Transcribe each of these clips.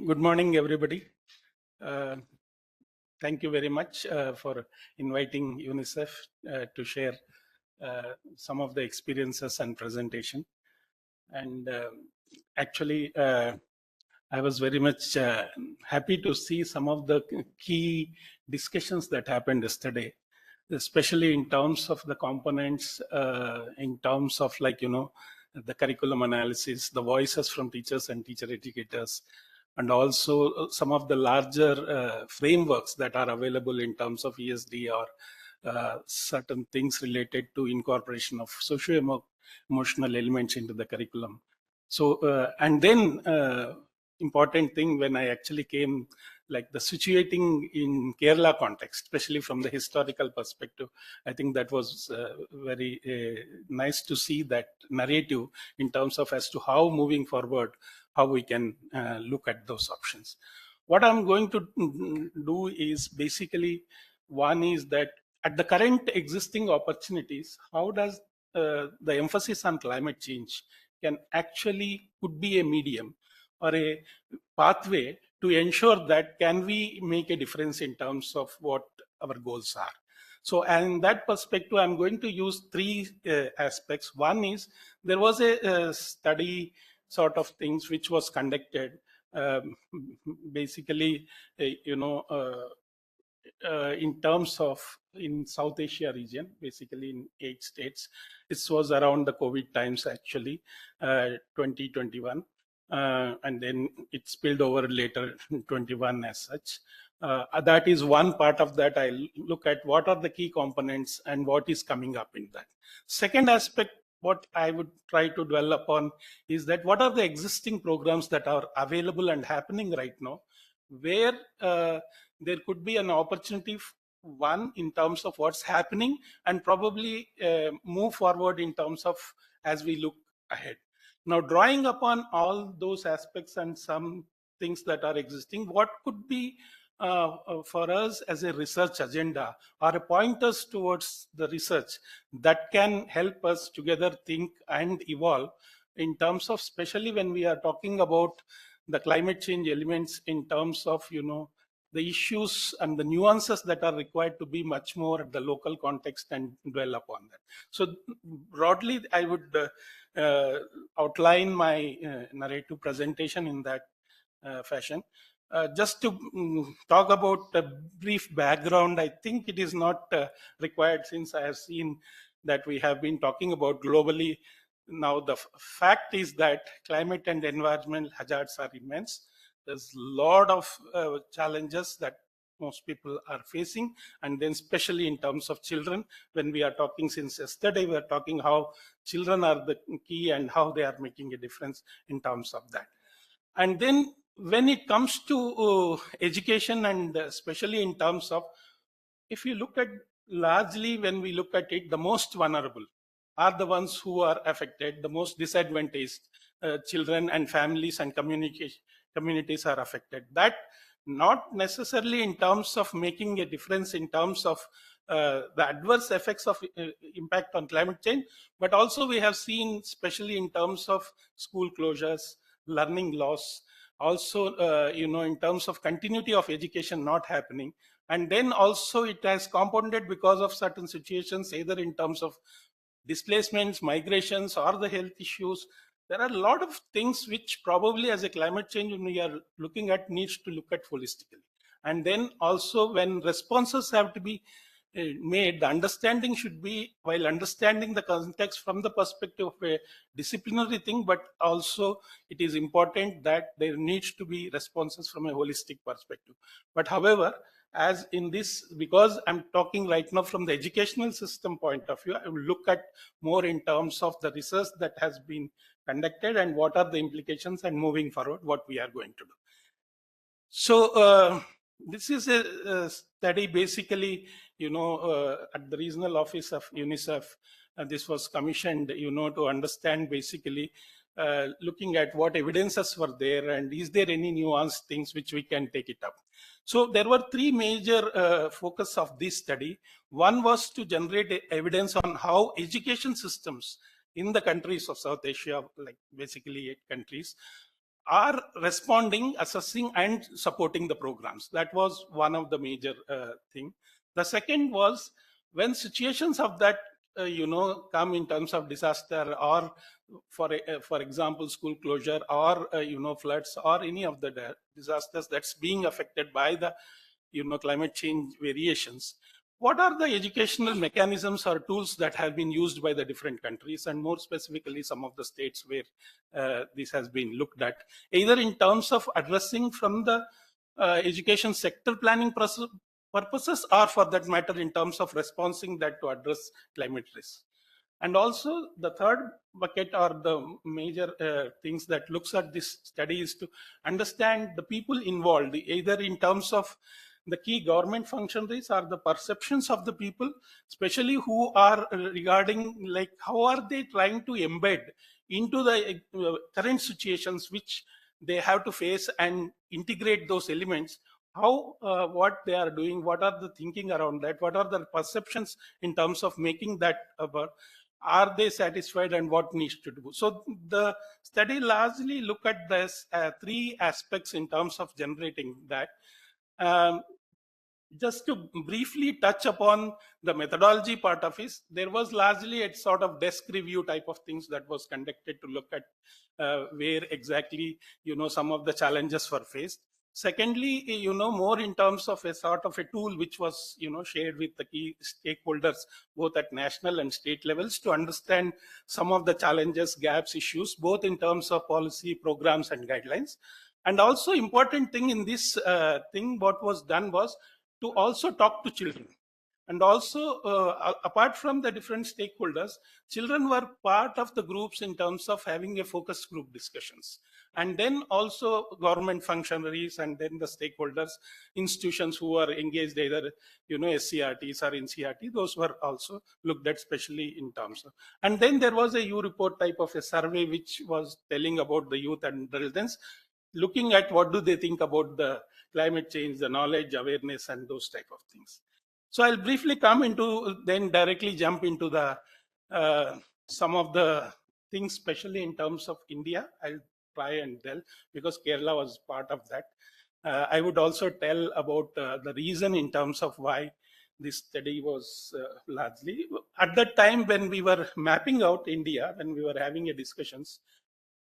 Good morning, everybody. Uh, Thank you very much for inviting UNICEF to share some of the experiences and presentation. And actually, I was very much happy to see some of the key discussions that happened yesterday, especially in terms of the components, in terms of the curriculum analysis, the voices from teachers and teacher educators, and also some of the larger frameworks that are available in terms of ESD or certain things related to incorporation of socio-emotional elements into the curriculum. So, and then important thing when I actually came, like the situating in Kerala context, especially from the historical perspective, I think that was very nice to see that narrative in terms of as to how moving forward, how we can look at those options. What I'm going to do is basically, one is that at the current existing opportunities, how does the emphasis on climate change can actually could be a medium or a pathway to ensure that can we make a difference in terms of what our goals are. So, and in that perspective, I'm going to use three aspects. One is there was a study sort of things which was conducted, um, basically, in terms of in South Asia region, basically in 8 states. This was around the COVID times actually, 2021. And then it spilled over later in 21 as such. That is one part of that. I look at what are the key components and what is coming up in that. Second aspect, what I would try to dwell upon is that what are the existing programs that are available and happening right now, where there could be an opportunity, one in terms of what's happening, and probably move forward in terms of as we look ahead. Now, drawing upon all those aspects and some things that are existing, what could be for us as a research agenda or a pointers towards the research that can help us together think and evolve in terms of, especially when we are talking about the climate change elements in terms of the issues and the nuances that are required to be much more at the local context and dwell upon that. So broadly, I would outline my narrative presentation in that fashion. Just to talk about a brief background, I think it is not required, since I have seen that we have been talking about globally. Now, the fact is that climate and environmental hazards are immense. There's a lot of challenges that most people are facing, and then especially in terms of children, when we are talking, since yesterday we are talking how children are the key and how they are making a difference in terms of that. And then when it comes to education, and especially in terms of, if you look at largely, when we look at it, the most vulnerable are the ones who are affected, the most disadvantaged children and families and communities are affected. That not necessarily in terms of making a difference in terms of the adverse effects of impact on climate change, but also we have seen, especially in terms of school closures, learning loss, also in terms of continuity of education not happening. And then also it has compounded because of certain situations, either in terms of displacements, migrations, or the health issues. There are a lot of things which probably as a climate change, when we are looking at, needs to look at holistically. And then also when responses have to be made, the understanding should be, while understanding the context from the perspective of a disciplinary thing, but also it is important that there needs to be responses from a holistic perspective. But however, as in this, because I'm talking right now from the educational system point of view, I will look at more in terms of the research that has been conducted and what are the implications, and moving forward what we are going to do. So this is a study basically, at the regional office of UNICEF. This was commissioned, to understand basically looking at what evidences were there and is there any nuanced things which we can take it up. So there were three major focus of this study. One was to generate evidence on how education systems in the countries of South Asia, like basically 8 countries, are responding, assessing, and supporting the programs. That was one of the major thing. The second was when situations of that come in terms of disaster, or for example school closure, or floods, or any of the disasters that's being affected by the climate change variations. What are the educational mechanisms or tools that have been used by the different countries, and more specifically some of the states where this has been looked at, either in terms of addressing from the education sector planning purposes, or for that matter in terms of responding that to address climate risk? And also the third bucket, or the major things that looks at this study, is to understand the people involved, either in terms of the key government functionaries or the perceptions of the people, especially who are regarding like how are they trying to embed into the current situations which they have to face, and integrate those elements, how what they are doing, what are the thinking around that, what are the perceptions in terms of making that about, are they satisfied, and what needs to do. So the study largely look at this three aspects in terms of generating that. um, just to briefly touch upon the methodology part of it, there was largely a sort of desk review type of things that was conducted to look at where exactly some of the challenges were faced. Secondly, more in terms of a sort of a tool which was shared with the key stakeholders both at national and state levels, to understand some of the challenges, gaps, issues, both in terms of policy, programs, and guidelines. And also important thing in this thing, what was done was to also talk to children. And also apart from the different stakeholders, children were part of the groups in terms of having a focus group discussions. And then also government functionaries, and then the stakeholders, institutions who are engaged, either SCRTs or NCRT, those were also looked at, especially in terms of. And then there was a U report type of a survey which was telling about the youth and adolescents, looking at what do they think about the climate change, the knowledge, awareness, and those type of things. So I'll briefly come into, then directly jump into the some of the things, especially in terms of India. I'll try and tell, because Kerala was part of that. I would also tell about the reason in terms of why this study was largely at that time when we were mapping out India, when we were having a discussions.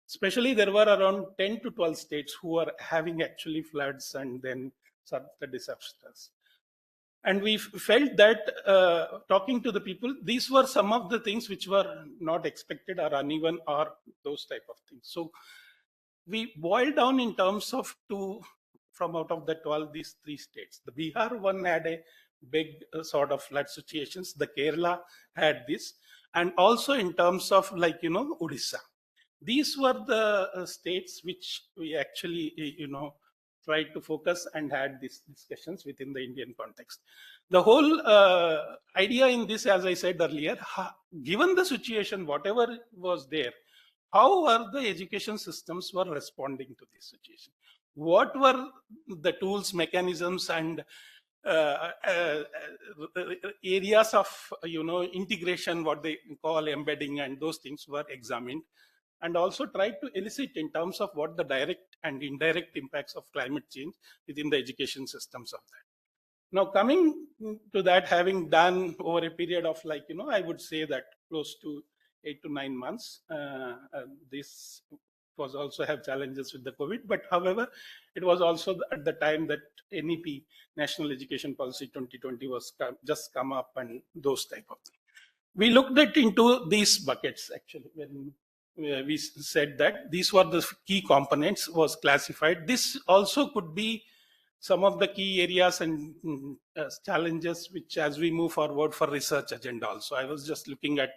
Especially there were around 10 to 12 states who are having actually floods and then some of the disasters. And we felt that talking to the people, these were some of the things which were not expected or uneven or those type of things. So we boiled down in terms of two from out of the 12, these three states. The Bihar one had a big sort of flood situations. The Kerala had this. And also in terms of like, Odisha. These were the states which we actually, tried to focus and had these discussions within the Indian context. The whole idea in this, as I said earlier, given the situation, whatever was there, how were the education systems were responding to this situation? What were the tools, mechanisms, and areas of integration, what they call embedding, and those things were examined, and also tried to elicit in terms of what the direct and indirect impacts of climate change within the education systems of that. Now, coming to that, having done over a period of like, I would say that close to 8 to 9 months, this was also have challenges with the COVID, but however, it was also at the time that NEP, National Education Policy 2020 was just come up, and those type of things. We looked at into these buckets actually when we said that these were the key components was classified. This also could be some of the key areas and challenges which as we move forward for research agenda also. I was just looking at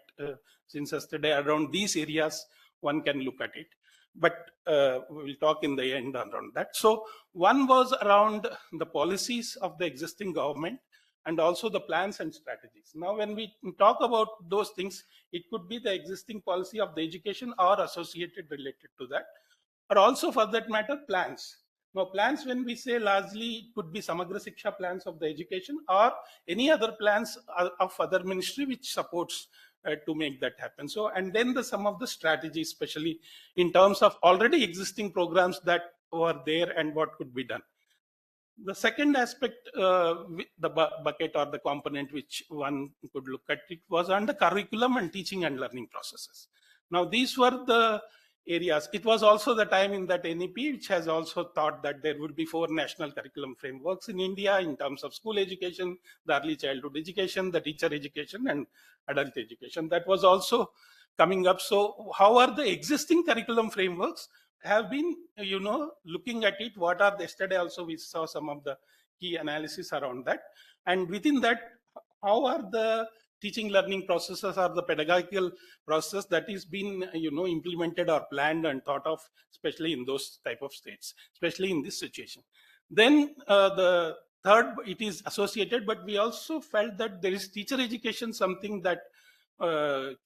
since yesterday around these areas, one can look at it, but we'll talk in the end around that. So one was around the policies of the existing government and also the plans and strategies. Now, when we talk about those things, it could be the existing policy of the education or associated related to that, or also for that matter, plans. Now, plans, when we say largely, it could be Samagra Shiksha plans of the education or any other plans of other ministry which supports to make that happen. So, and then some of the strategies, especially in terms of already existing programs that were there and what could be done. The second aspect, the bucket or the component which one could look at, it was on the curriculum and teaching and learning processes. Now, these were the areas. It was also the time in that NEP which has also thought that there would be 4 national curriculum frameworks in India in terms of school education, the early childhood education, the teacher education, and adult education. That was also coming up. So how are the existing curriculum frameworks have been, looking at it? What are yesterday also we saw some of the key analysis around that, and within that, how are the teaching learning processes or the pedagogical process that is been implemented or planned and thought of, especially in those type of states, especially in this situation. Then the third, it is associated, but we also felt that there is teacher education, something that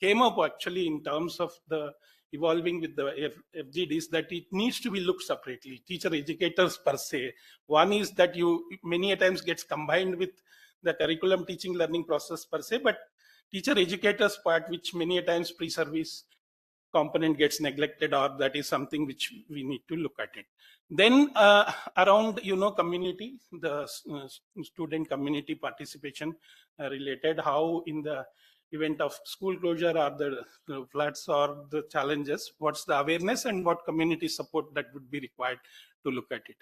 came up actually in terms of the evolving with the FGDs, that it needs to be looked separately. Teacher educators per se, one is that you many a times gets combined with the curriculum teaching learning process per se, but teacher educators part, which many a times pre-service component gets neglected, or that is something which we need to look at it. Then around community, the student community participation related, how in the event of school closure or the floods or the challenges, what's the awareness and what community support that would be required to look at it.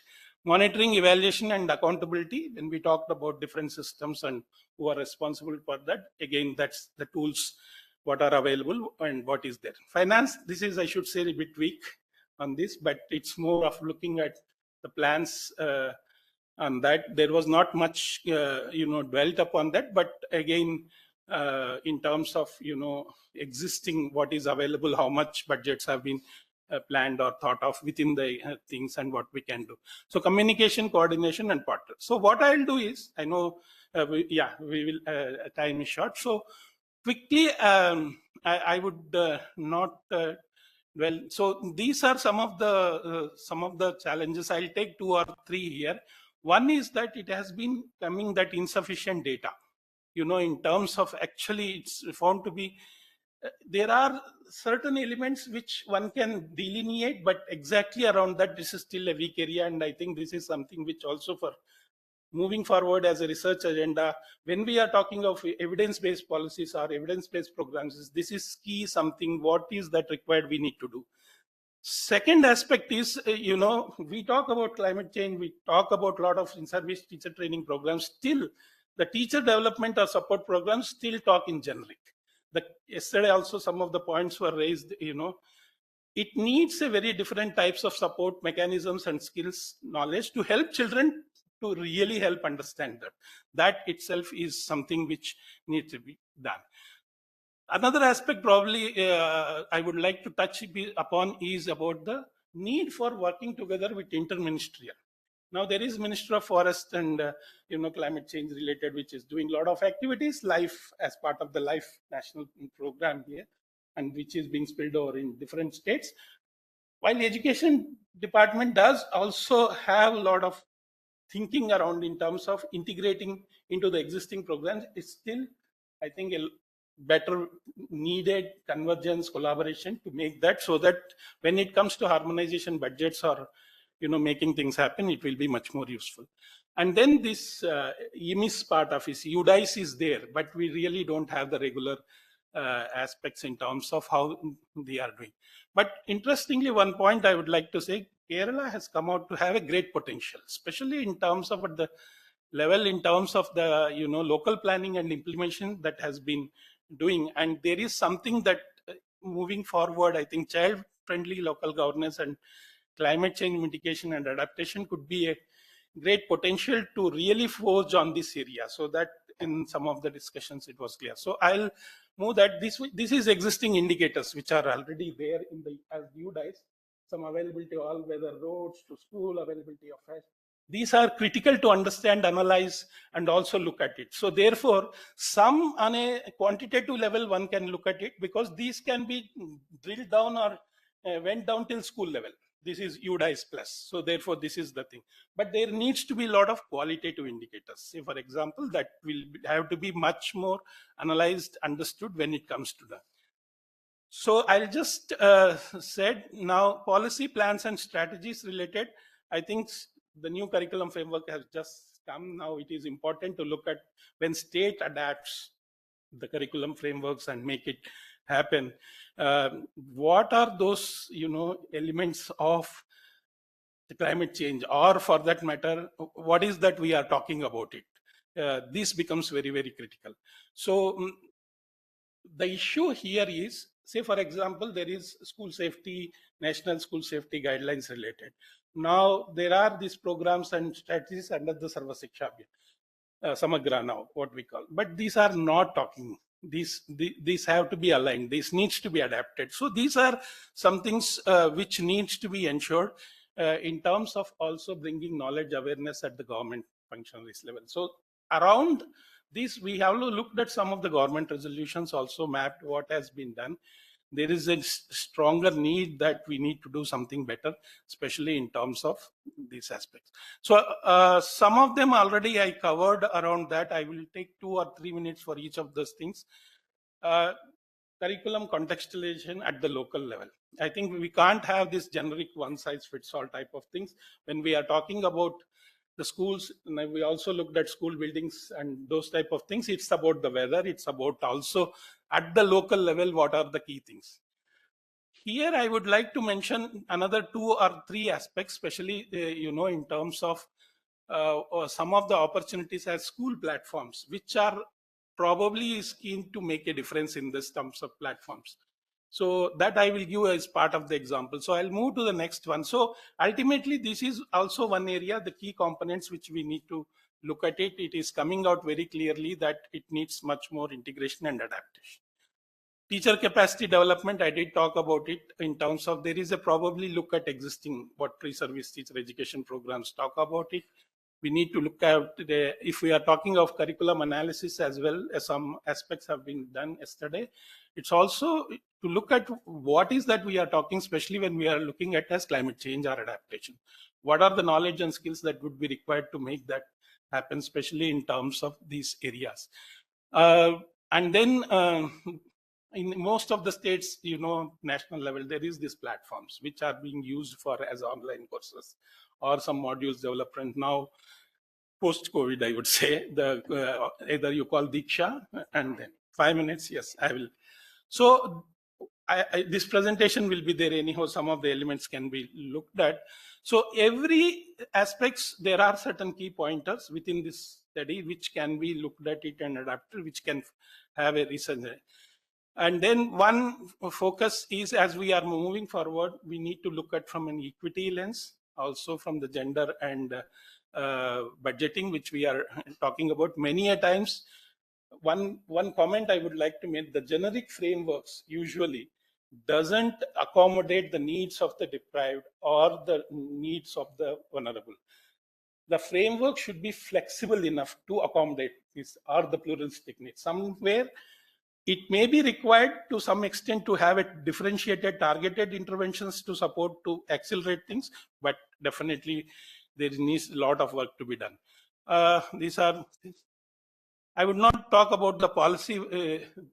Monitoring, evaluation, and accountability. When we talked about different systems and who are responsible for that, again, that's the tools what are available and what is there. Finance, this is, I should say, a bit weak on this, but it's more of looking at the plans on that. There was not much dwelt upon that, but again, in terms of existing what is available, how much budgets have been planned or thought of within the things, and what we can do. So communication, coordination, and partner. So what I'll do is, I know we will time is short, so quickly I would not well, so these are some of the challenges. I'll take 2 or 3 here. One is that it has been coming that insufficient data, in terms of, actually it's found to be there are certain elements which one can delineate, but exactly around that, this is still a weak area. And I think this is something which also, for moving forward as a research agenda, when we are talking of evidence-based policies or evidence-based programs, this is key, something what is that required we need to do. Second aspect is, we talk about climate change, we talk about a lot of in-service teacher training programs, still the teacher development or support programs still talk in generic. Yesterday also some of the points were raised, it needs a very different types of support mechanisms and skills, knowledge to help children to really help understand that. That itself is something which needs to be done. Another aspect probably I would like to touch upon is about the need for working together with interministerial. Now there is Minister of Forest and climate change related, which is doing a lot of activities, life as part of the life national program here, and which is being spilled over in different states. While the education department does also have a lot of thinking around in terms of integrating into the existing programs, it's still, I think, a better needed convergence collaboration to make that, so that when it comes to harmonization budgets or making things happen, it will be much more useful. And then this EMIS part of it, UDICE is there, but we really don't have the regular aspects in terms of how they are doing. But interestingly, one point I would like to say, Kerala has come out to have a great potential, especially in terms of at the level, in terms of the local planning and implementation that has been doing. And there is something that moving forward, I think child-friendly local governance and climate change mitigation and adaptation could be a great potential to really forge on this area. So that in some of the discussions it was clear. So I'll move that. This is existing indicators which are already there in the as UDICE. Some availability, all weather roads to school, availability of health. These are critical to understand, analyze, and also look at it. So therefore, some on a quantitative level one can look at it, because these can be drilled down or went down till school level. this is UDICE plus. So therefore, this is the thing. But there needs to be a lot of qualitative indicators. Say, for example, that will have to be much more analyzed, understood when it comes to that. So I'll just said now policy plans and strategies related. I think the new curriculum framework has just come. Now it is important to look at when state adapts the curriculum frameworks and make it happen. What are those, elements of the climate change, or for that matter, what is that we are talking about it? This becomes very, very critical. So the issue here is, say for example, there is school safety, national school safety guidelines related. Now there are these programs and strategies under the Sarva Shiksha Abhiyan, Samagra now, what we call. But these are not talking. These have to be aligned. This needs to be adapted. So these are some things which needs to be ensured in terms of also bringing knowledge awareness at the government functionaries level. So around this, we have looked at some of the government resolutions, also mapped what has been done. There is a stronger need that we need to do something better, especially in terms of these aspects. So some of them already I covered around that. I will take 2 or 3 minutes for each of those things. Curriculum contextualization at the local level. I think we can't have this generic one size fits all type of things. When we are talking about the schools, we also looked at school buildings and those type of things. It's about the weather. It's about also at the local level, what are the key things. Here, I would like to mention another 2 or 3 aspects, especially, in terms of some of the opportunities as school platforms, which are probably is keen to make a difference in this terms of platforms. So that I will give as part of the example. So I'll move to the next one. So ultimately, this is also one area, the key components which we need to look at it. It is coming out very clearly that it needs much more integration and adaptation. Teacher capacity development, I did talk about it in terms of there is a probably look at existing what pre-service teacher education programs talk about it. We need to look at if we are talking of curriculum analysis as well, as some aspects have been done yesterday. It's also to look at what is that we are talking, especially when we are looking at as climate change or adaptation. What are the knowledge and skills that would be required to make that happen, especially in terms of these areas. And then in most of the states, national level, there is these platforms which are being used for as online courses or some modules development. Now, post-COVID, I would say, either you call Diksha and then 5 minutes, yes, I will. So this presentation will be there anyhow, some of the elements can be looked at. So every aspects, there are certain key pointers within this study which can be looked at it and adapted, which can have a research. And then one focus is, as we are moving forward, we need to look at from an equity lens, also from the gender and budgeting, which we are talking about many a times. One comment I would like to make, the generic frameworks usually doesn't accommodate the needs of the deprived or the needs of the vulnerable. The framework should be flexible enough to accommodate this or the pluralistic needs. Somewhere it may be required to some extent to have a differentiated, targeted interventions to support, to accelerate things, but definitely there needs a lot of work to be done. These are, I would not talk about the policy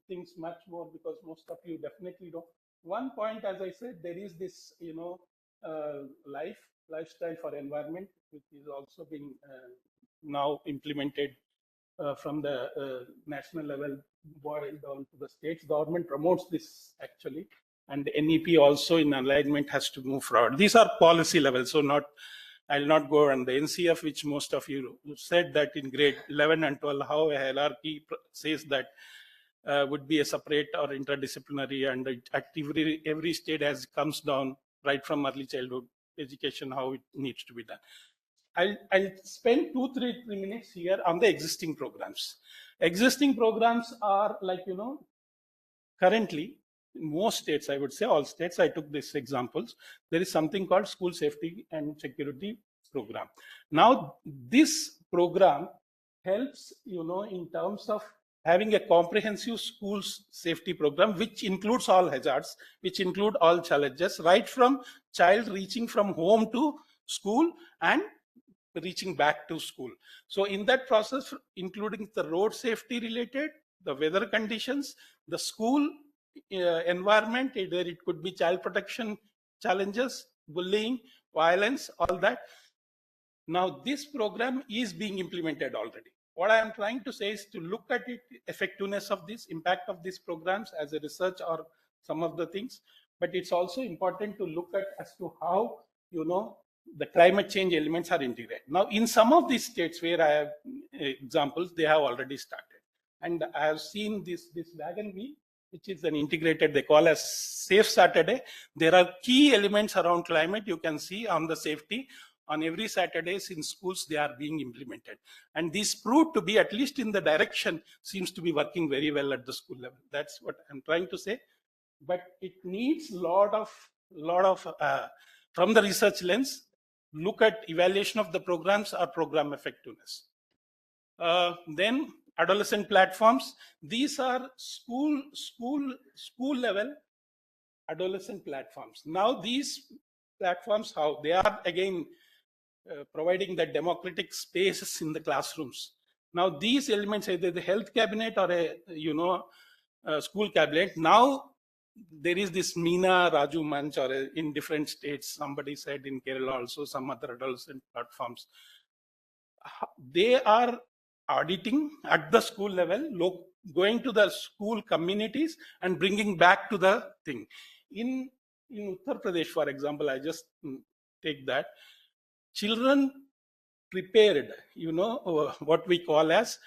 things much more because most of you definitely don't. One point, as I said, there is this, lifestyle for environment, which is also being now implemented from the national level boiled down to the states. Government promotes this actually, and the NEP also in alignment has to move forward. These are policy levels, so I'll not go on the NCF, which most of you said that in grade 11 and 12, how a hierarchy says that would be a separate or interdisciplinary, and every state as comes down right from early childhood education, how it needs to be done. I'll spend 2-3 minutes here on the existing programs. Existing programs are like, currently in most states, I would say all states, I took these examples, there is something called School Safety and Security Program. Now, this program helps, in terms of having a comprehensive schools safety program, which includes all hazards, which include all challenges, right from child reaching from home to school and reaching back to school. So in that process, including the road safety related, the weather conditions, the school environment, either it could be child protection challenges, bullying, violence, all that. Now this program is being implemented already. What I am trying to say is to look at it, effectiveness of this, impact of these programs as a research or some of the things, but it's also important to look at as to how, the climate change elements are integrated. Now, in some of these states where I have examples, they have already started. And I have seen this wagon wheel, which is an integrated, they call as Safe Saturday. There are key elements around climate you can see on the safety. On every Saturdays in schools, they are being implemented. And this proved to be, at least in the direction, seems to be working very well at the school level. That's what I'm trying to say. But it needs lot of from the research lens, look at evaluation of the programs or program effectiveness. Then adolescent platforms. These are school level adolescent platforms. Now these platforms, how they are again providing the democratic spaces in the classrooms. Now these elements, either the health cabinet or a school cabinet. Now there is this Meena Raju Manch, or in different states, somebody said in Kerala also, some other adolescent platforms. They are auditing at the school level, going to the school communities and bringing back to the thing. In Uttar Pradesh, for example, I just take that. Children prepared, what we call as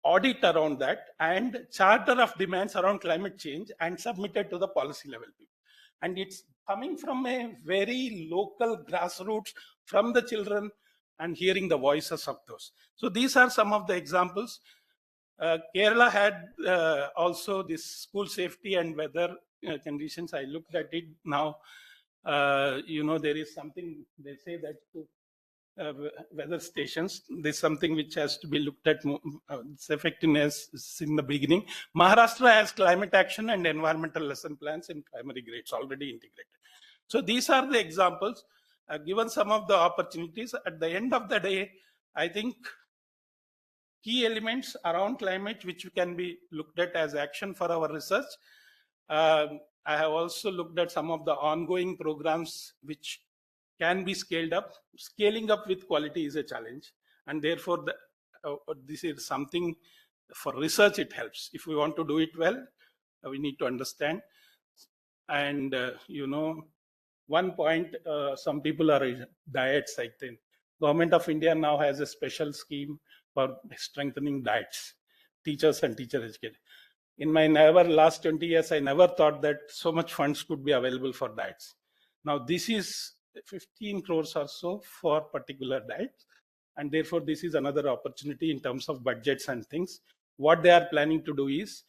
audit around that and charter of demands around climate change and submitted to the policy level people. And it's coming from a very local grassroots from the children and hearing the voices of those. So these are some of the examples. Kerala had also this school safety and weather conditions. I looked at it now. There is something they say that weather stations. There's something which has to be looked at. Its effectiveness in the beginning. Maharashtra has climate action and environmental lesson plans in primary grades already integrated. So these are the examples. Given some of the opportunities, at the end of the day, I think key elements around climate which can be looked at as action for our research. I have also looked at some of the ongoing programs which can be scaled up. Scaling up with quality is a challenge, and therefore this is something for research. It helps. If we want to do it well, we need to understand. And one point, some people are diets. I think Government of India now has a special scheme for strengthening diets, teachers and teacher education. In my last 20 years, I never thought that so much funds could be available for diets. Now this is 15 crores or so for particular diets, and therefore this is another opportunity in terms of budgets and things. What they are planning to do is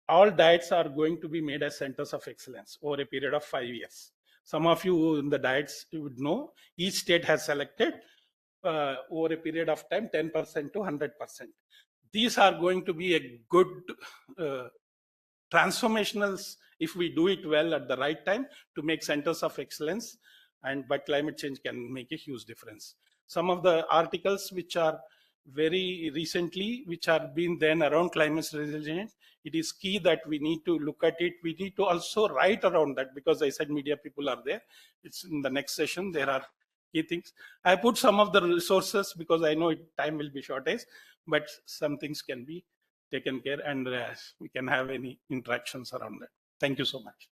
all diets are going to be made as centers of excellence over a period of 5 years. Some of you in the diets, you would know, each state has selected over a period of time 10% to 100%. These are going to be a good transformationals if we do it well at the right time to make centers of excellence. But climate change can make a huge difference. Some of the articles which are very recently, which are being then around climate resilience, it is key that we need to look at it. We need to also write around that, because I said media people are there. It's in the next session. There are key things. I put some of the resources because I know time will be shortage, but some things can be taken care, and we can have any interactions around that. Thank you so much.